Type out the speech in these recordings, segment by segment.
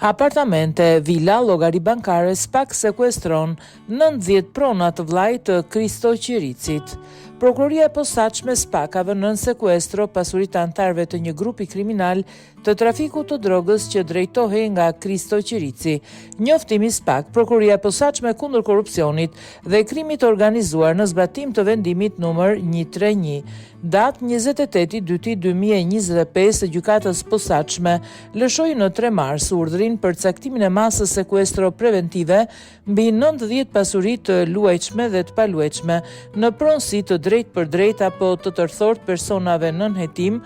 Apartamente, vila, llogari bankare, SPAK sekuestron 90 prona të vllajt të Kristo Qiricit. Prokuroria e posaçme SPAK ka vënë në sekuestro pasuritë anëtarëve të një grupi kriminal të trafikut të drogës që drejtohej nga Kristo Qirici. Njoftimi SPAK, Prokuroria e posaçme kundër korrupsionit dhe krimit të organizuar në zbatim të vendimit numër 131, datë 28/2/2025 të gjykatës posaçme, lëshoi në 3 mars urdhrin për caktimin e masës sekuestro preventive mbi 90 pasuri të luajtshme dhe të paluajtshme në pronësi të drejt për drejt apo të tërthort personave nën hetim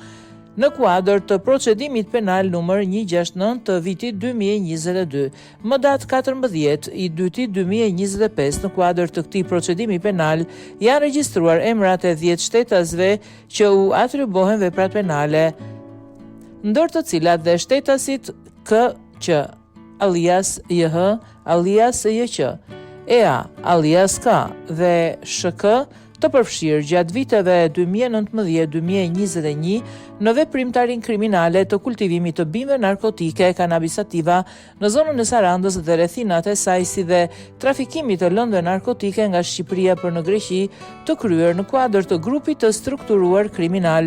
në kuadër të procedimit penal numër 169 të vitit 2022. Më datë 14/2/2025 në kuadër të këtij procedimi penal janë regjistruar emrat e 10 shtetasve që u atribuohen veprat penale, ndër të cilat dhe shtetasit KQ alias JH alias JQ, EA alias K dhe SHK të përfshirë gjatë viteve 2019-2021 në veprimtarin kriminale të kultivimit të bimëve narkotike, kanabis sativa në zonën e Sarandës dhe rrethinat e saj, si dhe trafikimit të lëndëve narkotike nga Shqipëria për në Greqi, të kryer në kuadër të grupit të strukturuar kriminal.